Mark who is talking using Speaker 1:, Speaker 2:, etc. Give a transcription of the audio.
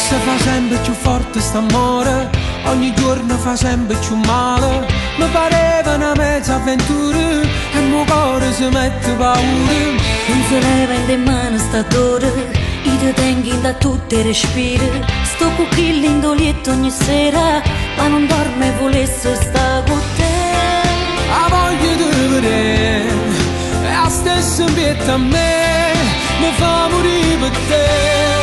Speaker 1: se fa sempre più forte st'amore, ogni giorno fa sempre più male. Mi pareva una mezza avventura e il mio cuore si mette paura.
Speaker 2: Non si leva in mano sta dore, io ti tengo da tutte le respire. Sto cucchillo indolietto ogni sera, ma non dormo e volesse sta con te.
Speaker 1: La voglia di vedere è la stessa in pietà a me, mi fa morire per te.